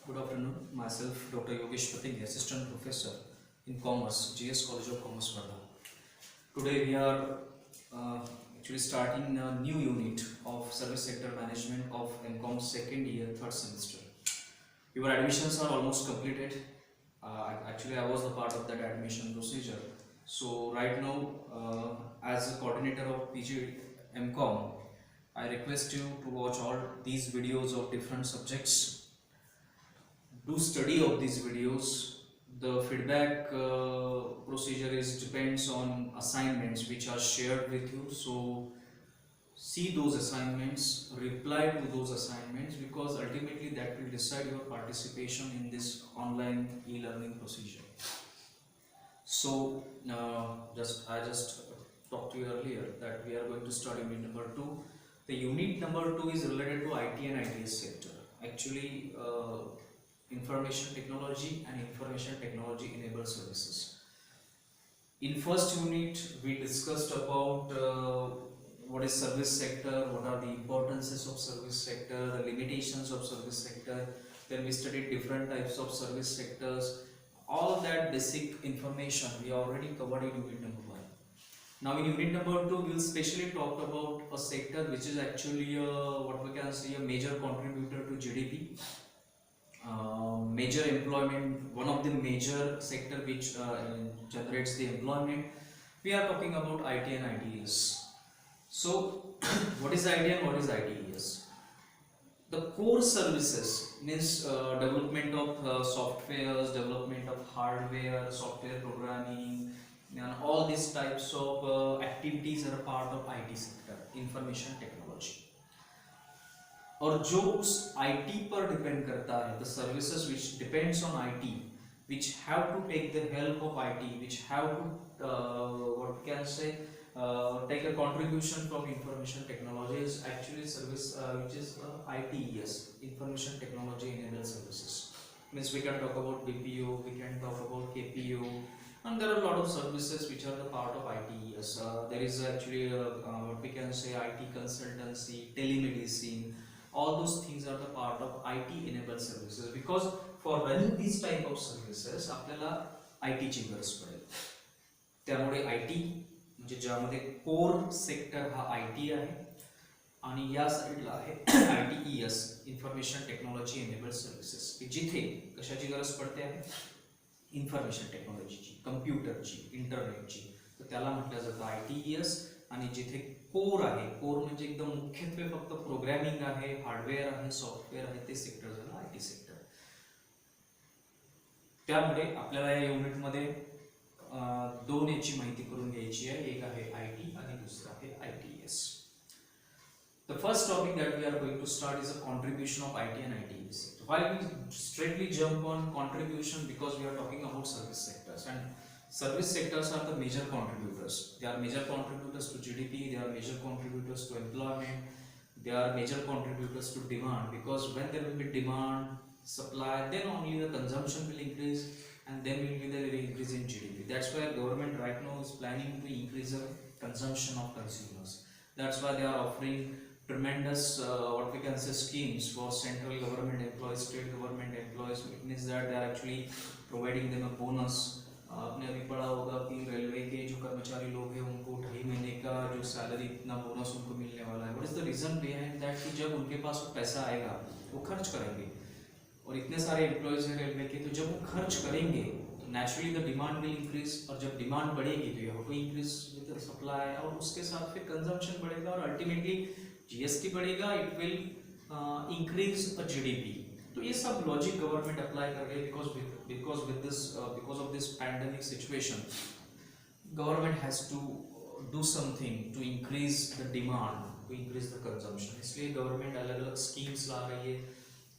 Good afternoon. Myself, Dr. Yogesh Pating, Assistant Professor in Commerce, GS College of Commerce, Varda. Today we are uh, actually starting a new unit of Service Sector Management of MCOM second year, third semester. Your admissions are almost completed. Actually, I was the part of that admission procedure. So right now, as a coordinator of PG MCOM, I request you to watch all these videos of different subjects. Do study of these videos. The feedback procedure is depends on assignments which are shared with you. So see those assignments, reply to those assignments, because ultimately that will decide your participation in this online e-learning procedure. So I just talked to you earlier that we are going to start unit number 2. The unit number 2 is related to IT and ITS sector. Actually, information technology and information technology enabled services. In first unit, we discussed about what is service sector, what are the importances of service sector, the limitations of service sector. Then we studied different types of service sectors. All that basic information we already covered in unit number 1. Now in unit number 2, we will specially talk about a sector which is actually what we can say a major contributor to GDP. Major employment, one of the major sector which generates the employment. We are talking about IT and ITES. So what is IT and what is ITES? The core services means development of softwares, development of hardware, software programming, and all these types of activities are a part of IT sector, information technology. और जो उस IT पर depend करता है, the services which depends on IT, which have to take the help of IT, which have to what can say take a contribution from information technology is actually service which is ITES, information technology enabled services. Means we can talk about BPO, we can talk about KPO, and there are a lot of services which are the part of ITES. There is actually what we can say IT consultancy, telemedicine. All those things are the part of IT enabled services, because for running these type of services आपल्याला IT ची गरज पडेल. त्यामुळे IT म्हणजे ज्यामध्ये core sector हा IT आहे आणि या साइडला आहे ITES, information technology enabled services, की जिथे कशाची गरज पडते आहे, इन्फॉर्मेशन टेक्नॉलॉजीची, कम्प्युटरची, इंटरनेटची, तर त्याला म्हटलं जातं ITES. आणि जिथे कोर आहे, कोर म्हणजे एकदम मुख्यत्वे फक्त प्रोग्रामिंग आहे, हार्डवेअर आहे, सॉफ्टवेअर आहे, ते सेक्टर झालं IT सेक्टर. त्यामुळे आपल्याला या युनिटमध्ये दोन याची माहिती करून घ्यायची आहे. एक आहे IT आणि दुसरा आहे ITES. The first topic that we are going to start is a contribution of IT and ITES. While we straightly jump on contribution, because we are talking about service sectors, and service sectors are the major contributors. They are major contributors to GDP, they are major contributors to employment, they are major contributors to demand, because when there will be demand, supply, then only the consumption will increase, and then will be the increase in GDP. That's why government right now is planning to increase the consumption of consumers. That's why they are offering tremendous what we can say schemes for central government employees, state government employees. It means that they are actually providing them a bonus. आपने अभी पढ़ा होगा कि railway के जो कर्मचारी लोग हैं उनको 2.5 महीने का जो सैलरी इतना बोनस उनको मिलने वाला है. What is the reason behind that? कि जब उनके पास वो पैसा आएगा वो खर्च करेंगे, और इतने सारे एम्प्लॉयज हैं रेलवे के, तो जब वो खर्च करेंगे तो naturally the demand will increase, और जब डिमांड बढ़ेगी तो you have to increase with the supply, और उसके साथ फिर कंजम्पशन बढ़ेगा और अल्टीमेटली GST बढ़ेगा, it will increase a GDP. तो ये सब लॉजिक गवर्नमेंट अप्लाई कर रही है, because of this pandemic situation, government has to do something to increase the demand, to increase the consumption. इसलिए गवर्नमेंट अलग अलग स्कीम्स ला रही है.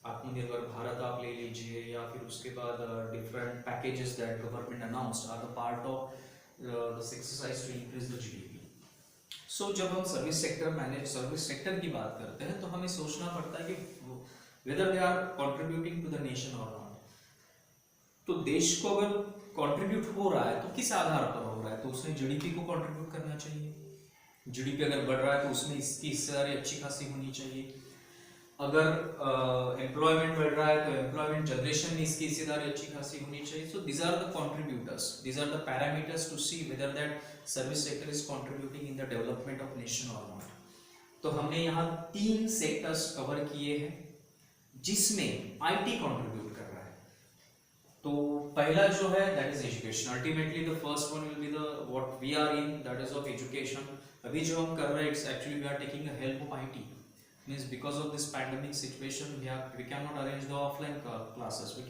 आत्मनिर्भर भारत आप ले लीजिए, या फिर उसके बाद different packages that government announced are the part of this exercise to increase the GDP. So जब हम सर्विस सेक्टर की बात करते हैं तो हमें सोचना पड़ता है कि whether they are contributing to the nation or not. तो देश को अगर कंट्रीब्यूट हो रहा है तो किस आधार पर हो रहा है? तो उसमें GDP को कंट्रीब्यूट करना चाहिए. GDP अगर बढ़ रहा है तो उसमें इसकी हिस्सेदारी अच्छी खासी होनी चाहिए. अगर एम्प्लॉयमेंट बढ़ रहा है तो एम्प्लॉयमेंट जनरेशन में इसकी हिस्सेदारी अच्छी खासी होनी चाहिए. So these are the contributors, these are the parameters to see whether that service sector is contributing in the development of nation और नॉट. तो हमने यहाँ 3 सेक्टर्स कवर किए हैं जिसमें आईटी कंट्रीब्यूट कर रहा है. तो पहला जो है that is education. Ultimately the first one will be the what we are in, that is of education. अभी जो हम कर रहे हैं it's actually we are taking the help of IT. Means because of this pandemic situation we cannot arrange the offline classes. We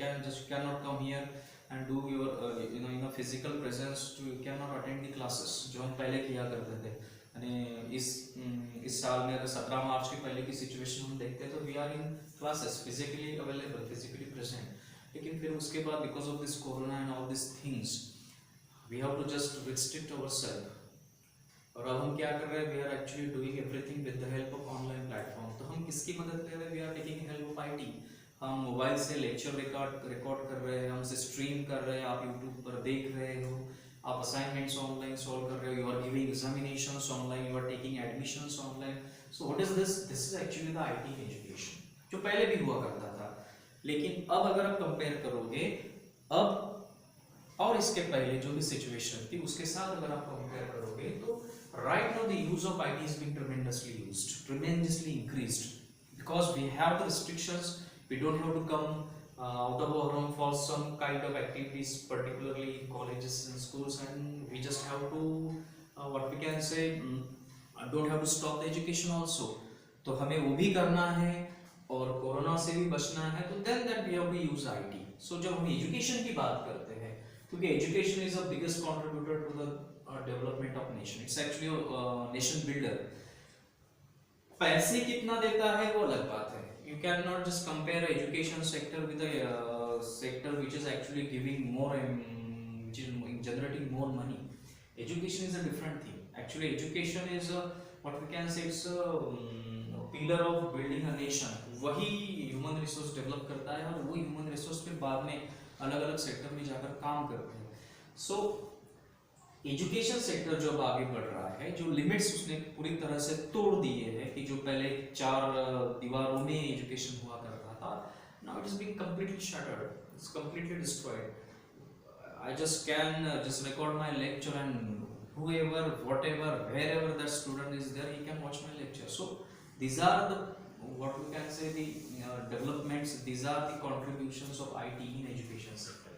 cannot come here and do your in a physical presence to you cannot attend the classes जो हम पहले किया करते थे. यानी इस साल में अगर 17 मार्च के पहले की सिचुएशन हम देखते हैं तो we are in classes physically available, physically present. लेकिन फिर उसके बाद because of this corona and all this things we have to just restrict ourself. और अब हम क्या कर रहे हैं, we are actually doing everything with the help of online platform. तो हम किसकी मदद ले रहे हैं, we are taking help of IT. हम मोबाइल से लेक्चर रिकॉर्ड कर रहे हैं, हम उसे स्ट्रीम कर रहे हैं, आप यूट्यूब पर देख रहे हो, आप असाइनमेंट्स ऑनलाइन सॉल्व कर रहे हो, you are giving examinations online, you are taking admissions online. So what is this, this is actually the IT education जो पहले भी हुआ करता था. लेकिन अब अगर आप कंपेयर करोगे अब और इसके पहले जो भी सिचुएशन थी उसके साथ अगर आप कंपेयर करोगे तो right now the use of IT is being tremendously increased because we have the restrictions. We don't have to come out of our home for some kind of activities, particularly in colleges and schools, and we just have to what we can say don't have to stop the education also. तो हमें वो भी करना है और corona से भी बचना है, तो then that we have to use IT. So जब हम एजुकेशन की बात करते हैं, क्योंकि education is the biggest contributor to the development of nation. It's actually nation builder. पैसे कितना देता है वो अलग बात है. You can not just compare education sector with a sector which is actually giving more which is generating more money. Education is a different thing. Actually education is what we can say it's pillar of building a nation. वही human resource develop करता है और वो human resource फिर बाद में अलग अलग सेक्टर में जाकर काम करते हैं. सो एजुकेशन सेक्टर जो अब आगे बढ़ रहा है, जो लिमिट्स उसने पूरी तरह से तोड़ दिए हैं कि जो पहले 4 दीवारों में एजुकेशन हुआ करता था, now it is being completely shattered, it's completely destroyed. I just can just record my lecture and whoever whatever wherever that student is there he can watch my lecture. So these are the what we can say the developments, these are the contributions of IT in education sector.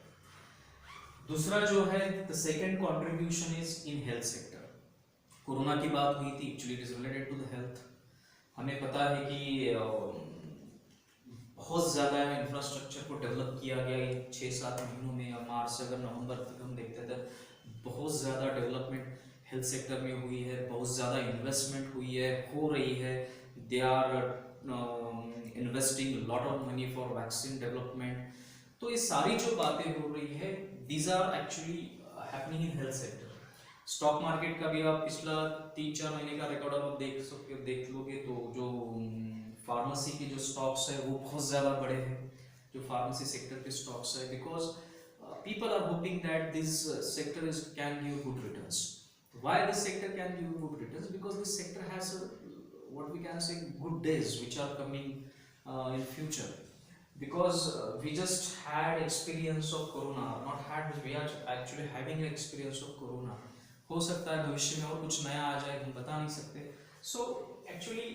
दूसरा जो है the second contribution is in health sector. Corona की बात हुई थी, actually it is related to the health. हमें पता है कि बहुत ज़्यादा इंफ्रास्ट्रक्चर को डेवलप किया गया 6-7 महीनों में. मार्च से अगर नवंबर तक हम देखते थे बहुत ज़्यादा डेवलपमेंट हेल्थ सेक्टर में हुई है, बहुत ज़्यादा इन्वेस्टमेंट हुई है, हो रही है. They are investing lot of money for vaccine development. तो ये सारी जो बातें हो रही है these are actually happening in health sector. Stock market का भी आप पिछला 3-4 महीने का रिकॉर्ड आप देख लोगे तो जो फार्मेसी के जो स्टॉक्स है वो बहुत ज़्यादा बड़े हैं, जो फार्मेसी सेक्टर के स्टॉक्स है, because people are hoping that this sector can give good returns. Why this sector can give good returns? Because this sector has what we can say good days which are coming in future. Because we just had experience of corona, not had, we are actually having an experience of corona. हो सकता है भविष्य में और कुछ नया आ जाए, हम बता नहीं सकते. So actually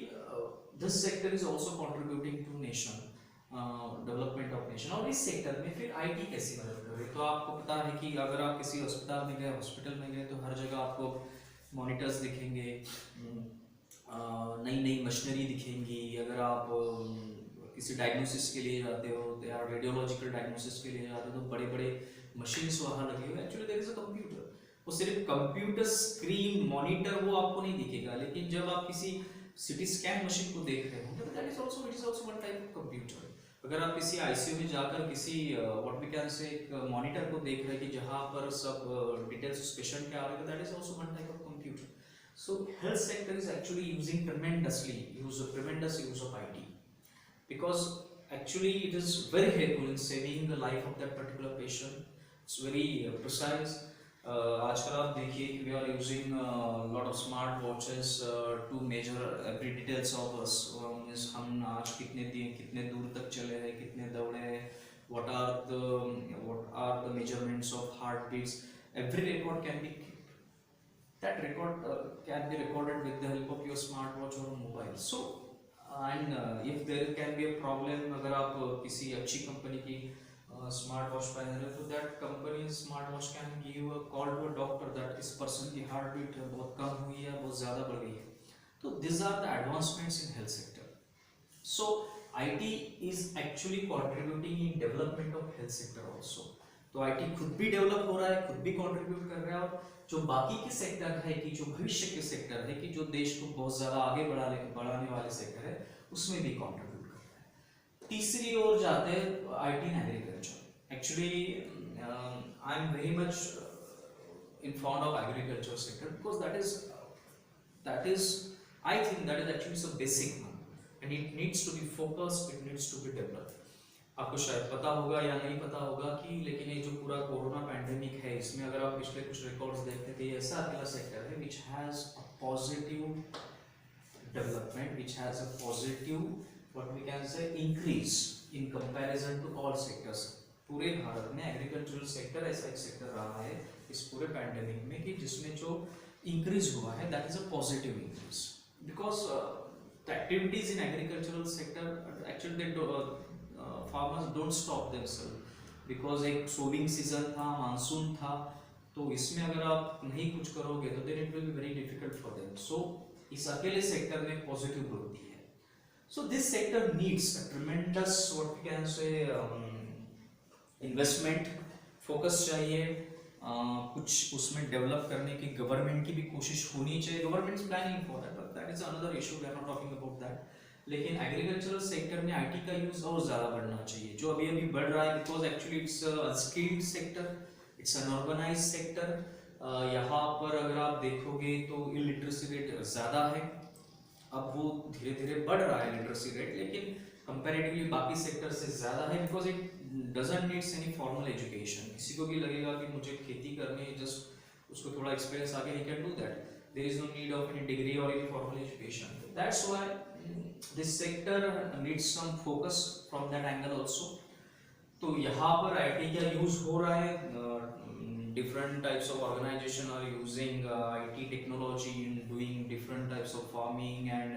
this sector is also contributing to nation development of nation. और इस सेक्टर में फिर आईटी कैसी मदद कर रही है, तो आपको पता है कि अगर आप किसी अस्पताल में गए, हॉस्पिटल में गए, तो हर जगह आपको मॉनिटर्स दिखेंगे, नई नई मशीनरी दिखेंगी. अगर आप किसी डायग्नोसिस के लिए जाते हो या रेडियोलॉजिकल डायग्नोसिस के लिए जाते हो तो बड़े बड़े मशीन्स वहाँ लगे हुए. Actually there is a computer. वो सिर्फ कंप्यूटर स्क्रीन मॉनिटर वो आपको नहीं दिखेगा, लेकिन जब आप किसी सिटी स्कैन मशीन को देख रहे हो तो that is also, it is also one type of computer. अगर आप किसी आईसीयू में जाकर किसी व्हाट वी कैन से एक मॉनिटर को देख रहे हैं कि जहाँ पर सब डिटेल्स उस पेशेंट के आ रहे हैं, that is also one type of computer. So health sector is actually using tremendous use of IT because actually it is very helpful in saving the life of that particular patient. It's very precise. आजकल आप देखिए कि we are using lot of smart watches to measure every details of us, means हम आज कितने दूर तक चले हैं, कितने दौड़े हैं, what are the measurements of heartbeats. Every record can be kept. That record can be recorded with the help of your smartwatch or mobile. So and if there can be a problem, अगर आप किसी अच्छी company की smart watch पहन रहे हो, तो that company smart watch can give a call to a doctor that इस पर्सन की हार्ट बीट बहुत कम हुई है, बहुत ज़्यादा बढ़ गई है. तो this are the advancements in health sector. So IT is actually contributing in development of health sector also. तो IT खुद भी डेवलप हो रहा है, खुद भी कंट्रीब्यूट कर रहा है, और जो बाकी के सेक्टर है कि जो भविष्य के सेक्टर है कि जो देश को बहुत ज्यादा आगे बढ़ाने वाले सेक्टर है, उसमें भी कंट्रीब्यूट कर रहा है. तीसरी ओर जाते हैं IT and agriculture. Actually I am very much in fond of agriculture sector because that is I think that is actually so basic one and it needs to be focused, it needs to be developed. आपको शायद पता होगा या नहीं पता होगा कि लेकिन ये जो पूरा कोरोना पैंडेमिक है, इसमें अगर आप पिछले कुछ रिकॉर्ड्स देखते थे, ऐसा अगला सेक्टर है which has a positive development, which has a positive what we can say increase in comparison to all sectors. पूरे भारत में एग्रीकल्चरल सेक्टर ऐसा एक सेक्टर रहा है इस पूरे पैंडेमिक में कि जिसमें जो इंक्रीज हुआ है that is a positive increase, because the activities in agricultural sector actually farmers don't stop themselves, because एक सोविंग सीजन था, मानसून था, तो इसमें अगर आप नहीं कुछ करोगे तो then it will be very difficult for them. So इस अकेले सेक्टर में पॉजिटिव ग्रोथ दी है. So this sector needs a tremendous what we can say investment, focus चाहिए, कुछ उसमें डेवलप करने की गवर्नमेंट की भी कोशिश होनी चाहिए. Government is planning for that but that is another issue, we are not talking about that. लेकिन एग्रीकल्चरल सेक्टर में आईटी का यूज और ज़्यादा बढ़ना चाहिए, जो अभी अभी बढ़ रहा है, because actually it's unskilled sector, it's unorganised sector. यहाँ पर अगर आप देखोगे तो इलिटरेसी रेट ज़्यादा है. अब वो धीरे धीरे बढ़ रहा है लिटरेसी रेट, लेकिन कंपैरेटिवली बाकी सेक्टर से ज़्यादा है, because it doesn't needs any formal education. किसी को भी लगेगा कि मुझे खेती करनी है, जस्ट उसको थोड़ा एक्सपीरियंस आगे, he can do that. There is no need of any degree और any formal education. That's why this sector needs some focus from that angle also. तो यहाँ पर आईटी का यूज हो रहा है. Different types of organization are using IT technology in doing different types of farming and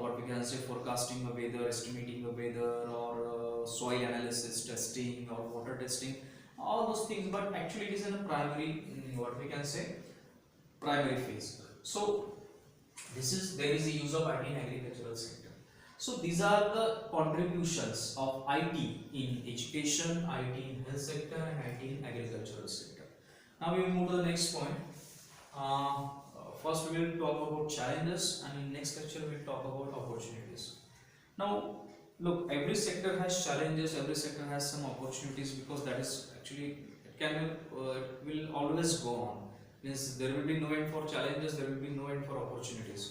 what we can say forecasting the weather, estimating the weather, or soil analysis testing or water testing, all those things. But actually it is in a primary what we can say primary phase. So there is the use of IT in agricultural sector. So these are the contributions of IT in education, IT in health sector, and IT in agricultural sector. Now we will move to the next point. First we will talk about challenges, and in next lecture we will talk about opportunities. Now look, every sector has challenges, every sector has some opportunities, because that is actually it will always go on. Means there will be no end for challenges, there will be no end for opportunities.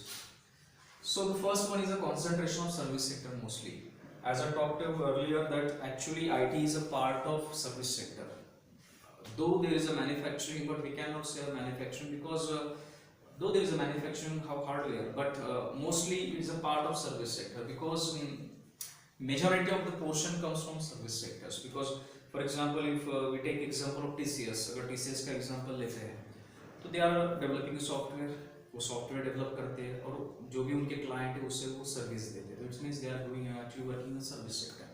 So the first one is a concentration of service sector mostly. As I talked about earlier that actually IT is a part of service sector. Though there is a manufacturing, but we cannot say a manufacturing, because though there is a manufacturing hardware, but mostly it is a part of service sector, because majority of the portion comes from service sectors. Because for example, if we take example of TCS, अगर TCS का example लेते हैं, तो they are developing a software, वो software develop करते हैं और जो भी उनके क्लाइंट है उससे वो सर्विस देते हैं. तो it's means they are doing actually working in service sector.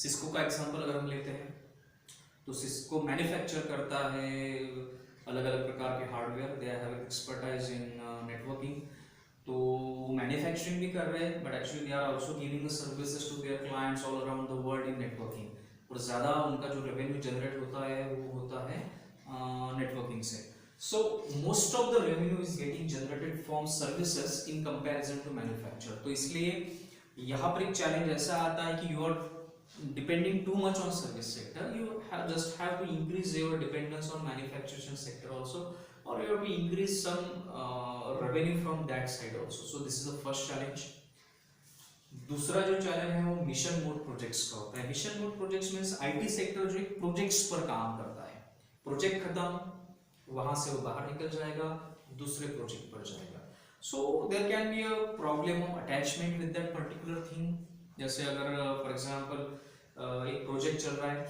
Cisco का एग्जांपल अगर हम लेते हैं, तो सिस्को मैन्युफैक्चर करता है अलग अलग प्रकार के hardware. They have expertise in networking, तो मैन्युफैक्चरिंग भी कर रहे हैं, but actually they are also giving the services to their clients all around the world in networking. और ज़्यादा उनका जो रेवेन्यू जनरेट होता है वो होता है नेटवर्किंग से. So most of the revenue is getting generated from services in comparison to manufacture. तो इसलिए यहाँ पर एक चैलेंज ऐसा आता है कि you are depending too much on service sector. You just have to increase your dependence on manufacturing sector also, or you have to increase some revenue from that side also. So this is the first challenge. दूसरा जो challenge है वो mission mode projects का होता है. Mission mode projects means IT sector जो projects पर काम करता है. प्रोजेक्ट खत्म, वहां से वो बाहर निकल जाएगा, दूसरे प्रोजेक्ट पर जाएगा। So there can be a problem of attachment with that particular thing. जैसे अगर फॉर एग्जांपल एक प्रोजेक्ट चल रहा है,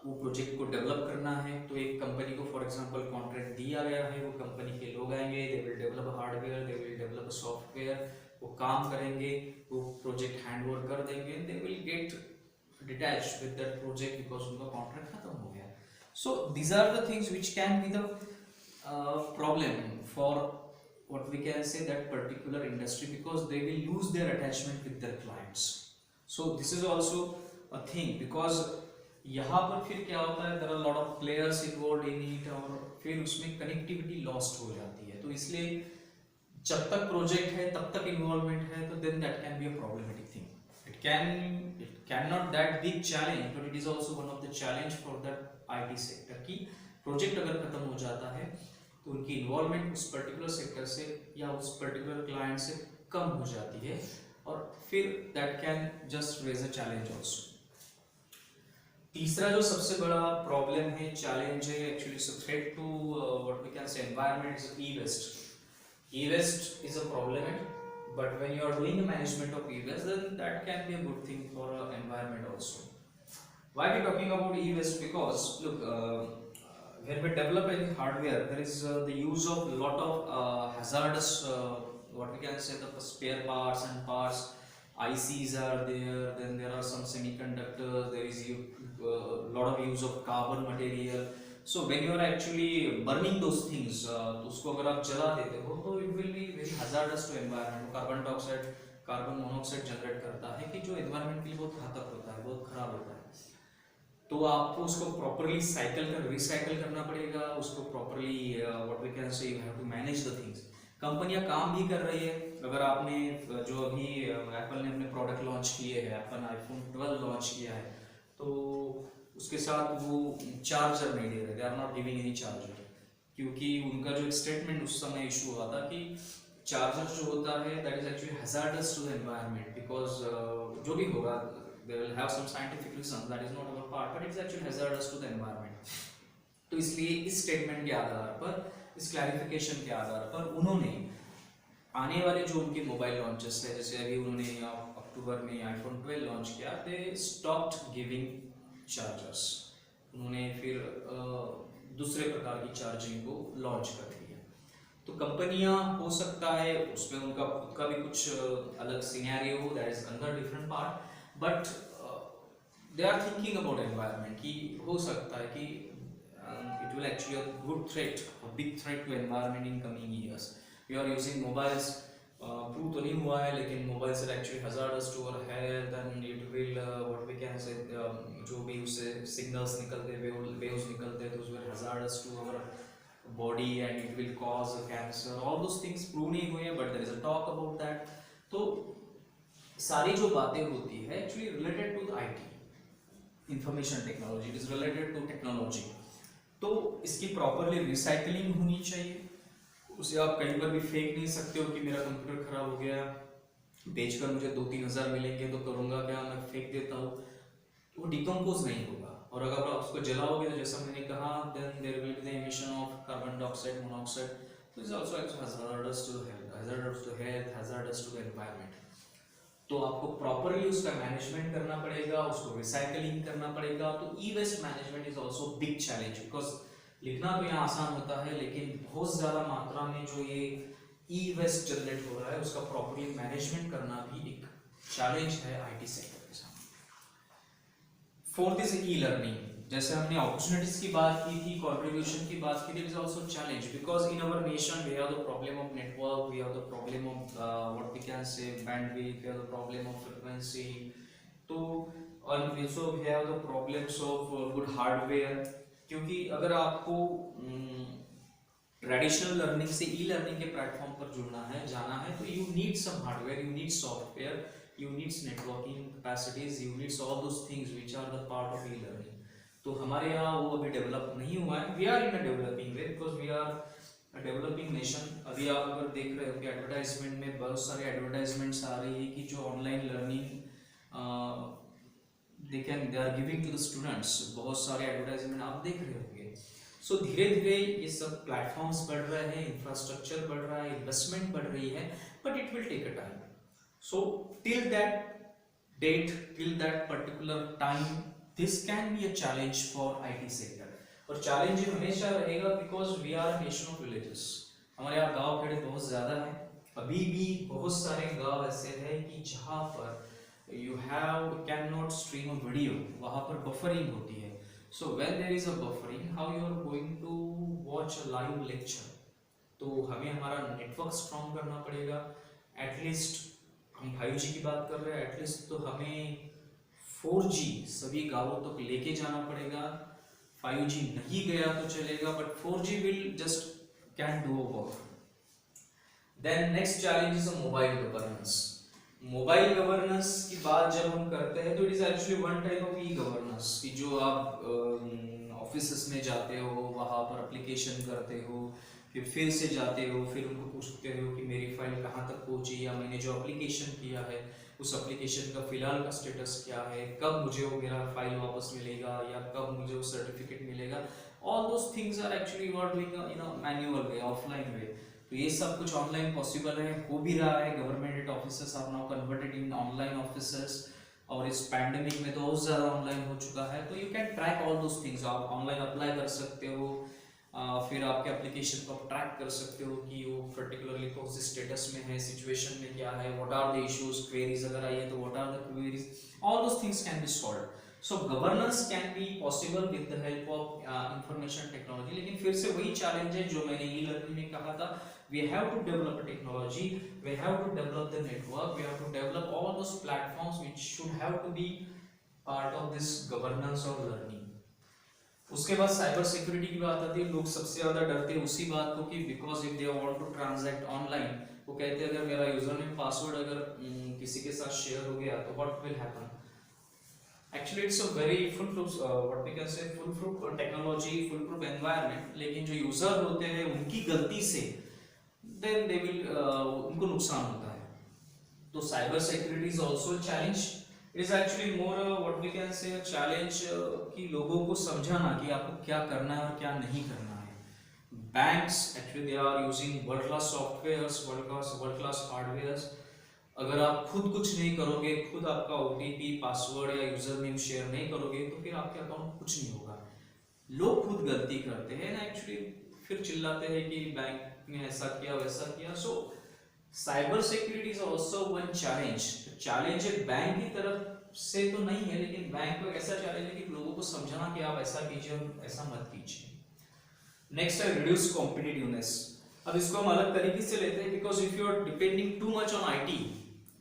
वो प्रोजेक्ट को डेवलप करना है, तो एक कंपनी को फॉर एग्जांपल कॉन्ट्रैक्ट दिया गया है, वो कंपनी के लोग आएंगे, they will develop hardware, they will develop software, वो काम करेंगे, वो प्रोजेक्ट हैंड ओवर कर देंगे, they will get detached with that project because उनका कॉन्ट्रैक्ट खत्म हो गया। So these are the things which can be the problem for what we can say that particular industry because they will lose their attachment with their clients. So this is also a thing because यहाँ पर फिर क्या होता है, there are a lot of players involved in it और फिर उसमें connectivity lost हो जाती है। तो इसलिए जब तक प्रोजेक्ट है तब तक इन्वॉल्वमेंट है, तो then that can be a problematic thing. It cannot that big challenge, but it is also one of the challenge for that IT sector कि प्रोजेक्ट अगर खत्म हो जाता है तो उनकी इन्वॉल्वमेंट उस पर्टिकुलर सेक्टर से या उस पर्टिकुलर क्लाइंट से कम हो जाती है, और फिर that can just raise a challenge also. तीसरा जो सबसे बड़ा प्रॉब्लम है, चैलेंज है, actually it's a threat to what we can say environment, is e-waste. E-waste is a problem, but when you are doing the management of e-waste then that can be a good thing for environment also. Why are we talking about e-waste? Because look, when we develop any hardware, there is the use of a lot of hazardous, what we can say, the spare parts and parts. ICs are there, then there are some semiconductors, there is a lot of use of carbon material. So when you are actually burning those things, तो उसको अगर आप जला देते हो तो it will be very hazardous to environment. Carbon dioxide, carbon monoxide generate करता है कि जो एनवायरनमेंट के लिए बहुत घातक होता है, बहुत खराब होता है। तो आपको उसको प्रॉपरली रिसाइकल करना पड़ेगा, उसको properly what we can say, you have to manage the things. कंपनियां काम भी कर रही है, अगर आपने जो अभी एप्पल ने अपने प्रोडक्ट लॉन्च किए हैं, एप्पल आईफोन 12 लॉन्च किया है, तो उसके साथ वो चार्जर नहीं दे रहे, they are not giving any charger, क्योंकि उनका जो स्टेटमेंट उस समय इशू हुआ था कि चार्जर जो होता है that is actually hazardous to the environment, because जो भी होगा they will have some scientific reasons, that is not our part, but it's actually hazardous to the environment. तो इसलिए इस स्टेटमेंट के आधार पर, इस क्लैरिफिकेशन के आधार पर उन्होंने आने वाले जो उनके मोबाइल लॉन्चेस है, जैसे अभी उन्होंने अक्टूबर में आईफोन 12 लॉन्च किया, दे स्टॉप्ड गिविंग चार्जर्स, उन्होंने फिर दूसरे प्रकार की चार्जिंग को लॉन्च कर दिया। तो कंपनियां, हो सकता है उसमें उनका खुद का भी कुछ अलग scenario, that is another different part, but they are thinking about environment कि हो सकता है कि it will actually a good threat, a big threat to environment in coming years. We are using mobiles, prove तो नहीं हुआ है, लेकिन mobiles are actually hazardous to our health, and it will what we can say, जो भी उससे signals निकलते, waves निकलते, तो उसमें hazardous to our body and it will cause cancer, all those things prove नहीं हुए हैं, but there is a talk about that. तो सारी जो बातें होती है actually related to the IT, information technology, it is related to technology. तो इसकी प्रॉपरली रिसाइकलिंग होनी चाहिए, उसे आप कहीं पर भी फेंक नहीं सकते हो कि मेरा कंप्यूटर खराब हो गया, बेचकर मुझे 2-3 हज़ार मिलेंगे तो करूँगा क्या, मैं फेंक देता हूँ, वो डिकम्पोज नहीं होगा। और अगर आप उसको जलाओगे तो जैसा मैंने कहा, then there will be the emission of carbon dioxide, monoxide, तो is also hazardous to health, hazardous to the environment. तो आपको प्रॉपरली उसका मैनेजमेंट करना पड़ेगा, उसको रिसाइकलिंग करना पड़ेगा। तो E waste management is also big challenge, because लिखना तो यहाँ आसान होता है, लेकिन बहुत ज़्यादा मात्रा में जो ये ई वेस्ट जनरेट हो रहा है उसका प्रॉपरली मैनेजमेंट करना भी एक चैलेंज है आईटी सेक्टर के सामने। Fourth is e learning. जैसे हमने अपॉर्चुनिटीज की बात की थी, कंट्रीब्यूशन की बात की थी, it is also challenge because in our nation we have the problem of network, we have the problem of what we can say bandwidth, we have the problem of frequency, तो और also we have the problems of good hardware, क्योंकि अगर आपको traditional learning से e learning के platform पर जुड़ना है, जाना है, तो you need some hardware, you need software, you need networking capacities, you need all those things which are the part of e-learning. तो हमारे यहाँ वो अभी डेवलप नहीं हुआ है, we are in a developing way because we are a developing nation. अभी आप अगर देख रहे हो कि एडवर्टाइजमेंट में बहुत सारे एडवर्टाइजमेंट्स आ रही है कि जो online learning they are giving to the students, बहुत सारे एडवर्टाइजमेंट आप देख रहे होंगे। सो धीरे धीरे ये सब प्लेटफॉर्म्स बढ़ रहे हैं, इंफ्रास्ट्रक्चर बढ़ रहा है, इन्वेस्टमेंट बढ़ रही है, but it will take a time. So till that date, till that particular time, this can be a challenge for IT sector. और challenge ये हमेशा रहेगा because we are a nation of villages. हमारे यहाँ गांव खेड़े बहुत ज़्यादा हैं. अभी भी बहुत सारे गांव ऐसे हैं कि जहाँ पर you can not stream a video, वहाँ पर buffering होती है. So when there is a buffering, how you are going to watch a live lecture? तो हमें हमारा नेटवर्क स्ट्रॉन्ग करना पड़ेगा. एटलीस्ट हम 5G की बात कर रहे हैं, एटलीस्ट तो हमें 4G सभी गांवों तक लेके जाना पड़ेगा. 5G नहीं गया तो चलेगा, but 4G will just can do a work. Then next challenge is mobile governance. Mobile governance की बात जब हम करते हैं तो it is actually one type of e governance कि जो आप ऑफिसेस में जाते हो, वहाँ पर एप्लीकेशन करते हो, फिर से जाते हो, फिर उनको पूछते हो कि मेरी फाइल कहाँ तक पहुँची, या मैंने जो एप्लीकेशन किया है उस एप्लीकेशन का फिलहाल का स्टेटस क्या है, कब मुझे वो मेरा फाइल वापस मिलेगा, या कब मुझे वो सर्टिफिकेट मिलेगा. All those things are actually you are doing manual way, offline way. तो ये सब कुछ ऑनलाइन पॉसिबल है, हो भी रहा है. Government officers are now converted in online officers, और इस पैंडेमिक में तो बहुत ज़्यादा ऑनलाइन हो चुका है. तो you can track all those things. आप ऑनलाइन अप्लाई कर सकते हो, फिर आपके एप्लीकेशन को आप ट्रैक कर सकते हो कि वो पर्टिकुलरली कौन से स्टेटस में है, सिचुएशन में क्या है, what are the issues, queries अगर आई है तो what are the queries. All those things can be solved. So governance can be possible with the help of information technology. लेकिन फिर से वही चैलेंज है जो मैंने ई लर्निंग में कहा था. We have to develop a technology, we have to develop the network, we have to develop all those platforms which should have to be part of this governance और learning. उसके बाद cyber security की बात आती है. लोग सबसे ज्यादा डरते हैं उसी बात को कि because if they want to transact online, वो कहते हैं अगर मेरा यूजर नेम पासवर्ड अगर किसी के साथ शेयर हो गया तो what will happen. Actually it's a very foolproof what we can say foolproof technology, foolproof environment. लेकिन जो यूजर होते हैं उनकी गलती से देन दे विल उनको नुकसान होता है. तो cyber security is also challenge. It is actually more what we can say a challenge कि लोगों को समझाना कि आपको क्या करना है और क्या नहीं करना है. Banks actually they are using world class softwares, world class hardwares. अगर आप खुद कुछ नहीं करोगे, खुद आपका OTP, पासवर्ड या यूजर नेम शेयर नहीं करोगे तो फिर आपके अकाउंट कुछ नहीं होगा. लोग खुद गलती करते हैं ना एक्चुअली, फिर चिल्लाते हैं कि बैंक ने ऐसा किया वैसा किया. सो cyber security is also one challenge. Challenge है बैंक की तरफ से तो नहीं है, लेकिन बैंक को ऐसा चैलेंज है कि लोगों को समझाना कि आप ऐसा कीजिए और ऐसा मत कीजिए. नेक्स्ट है रिड्यूस कॉम्पिटिटिवनेस. अब इसको हम अलग तरीके से लेते हैं because if you are depending too much on IT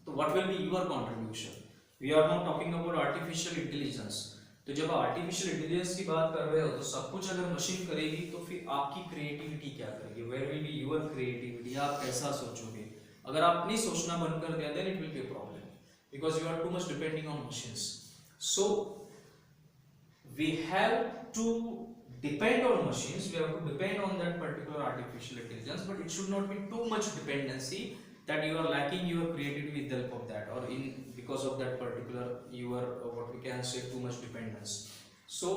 तो what will be your contribution. We are not talking about artificial intelligence. तो जब आप आर्टिफिशियल इंटेलिजेंस की बात कर रहे हो तो सब कुछ अगर मशीन करेगी तो फिर आपकी क्रिएटिविटी क्या करेगी, where will be your creativity, आप कैसा सोचोगे. अगर आप नहीं सोचना बंद कर दिया then it will be a problem because you are too much depending on machines. So we have to depend on machines, we have to depend on that particular artificial intelligence, but it should not be too much dependency that you are lacking your creativity with the help of that, or in because of that particular you are what we can say too much dependence. So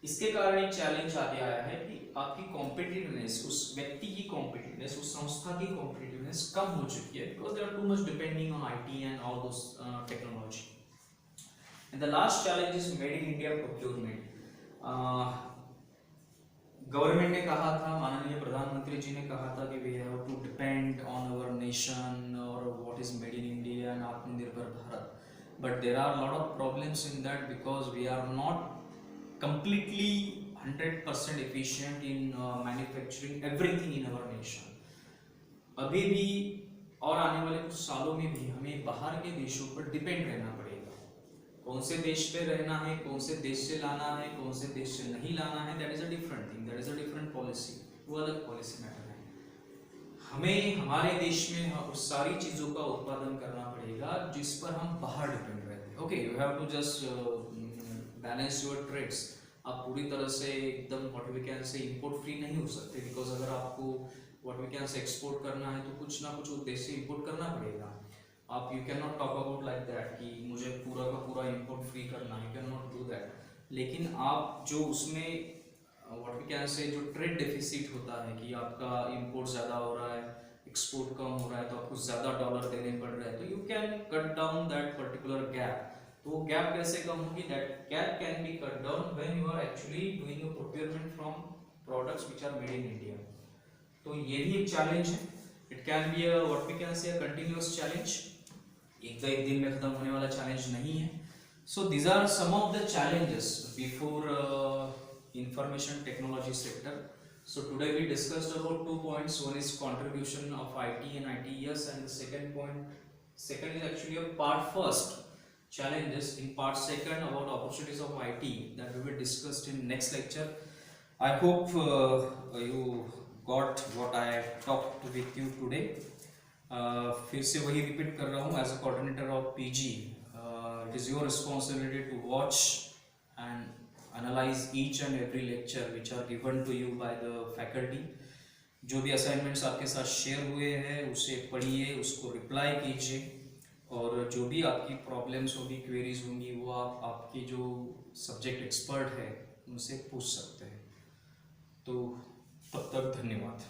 इसके कारण एक challenge आगे आया है कि आपकी competitiveness, उस व्यक्ति की कॉम्पिटिटिवनेस, उस संस्था की कॉम्पिटिटिवनेस कम हो चुकी है because they are too much depending on IT and all those technology. And the last challenge is made in India procurement. Government ने कहा था, माननीय प्रधानमंत्री जी ने कहा था कि we have to depend on our nation और what is made in India and Aatmanirbhar Bharat. But there are lot of problems in that because we are not completely 100% efficient in manufacturing everything in our nation. अभी भी और आने वाले कुछ सालों में भी हमें बाहर के देशों पर डिपेंड रहना पड़ेगा. कौन से देश पे रहना है, कौन से देश से लाना है, कौन से देश से नहीं लाना है, that is a different thing, that is a different policy. वो अलग पॉलिसी मैटर है. हमें हमारे देश में उस सारी चीज़ों का उत्पादन करना पड़ेगा जिस पर हम बाहर डिपेंड रहते हैं. Okay, you have to just balance your trades. आप पूरी तरह से एकदम what we can say import free नहीं हो सकते बिकॉज अगर आपको what we can say export करना है तो कुछ ना कुछ देश से इंपोर्ट करना पड़ेगा. आप you can not talk about like that कि मुझे पूरा का पूरा इंपोर्ट फ्री करना है, you can not do that. लेकिन आप जो उसमें व्हाट वी कैन से जो ट्रेड डेफिसिट होता है कि आपका इंपोर्ट ज़्यादा हो रहा है, एक्सपोर्ट कम हो रहा है, तो आपको ज़्यादा डॉलर देने पड़ रहे हैं, तो you can cut down that particular gap. तो वो गैप कैसे कम होगी? That gap can be cut down when you are actually doing your procurement from products which are made in India. तो ये भी एक चैलेंज है। It can be a what we can say a continuous challenge, एक दिन में खत्म होने वाला चैलेंज नहीं है। So these are some of the challenges before information technology sector. So today we discussed about 2 points. One is contribution of IT and ITES, and the second is actually a part first challenges in part second about opportunities of IT that we will discussed in next lecture. I hope you got what I talked with you today. फिर से वही repeat कर रहा हूँ, as a coordinator of PG it is your responsibility to watch and analyse each and every lecture which are given to you by the faculty. जो भी assignments आपके साथ शेयर हुए हैं उसे पढ़िए, उसको रिप्लाई कीजिए, और जो भी आपकी प्रॉब्लम्स होगी, क्वेरीज होंगी, वो आप आपके जो सब्जेक्ट एक्सपर्ट है उनसे पूछ सकते हैं। तो तब तक धन्यवाद।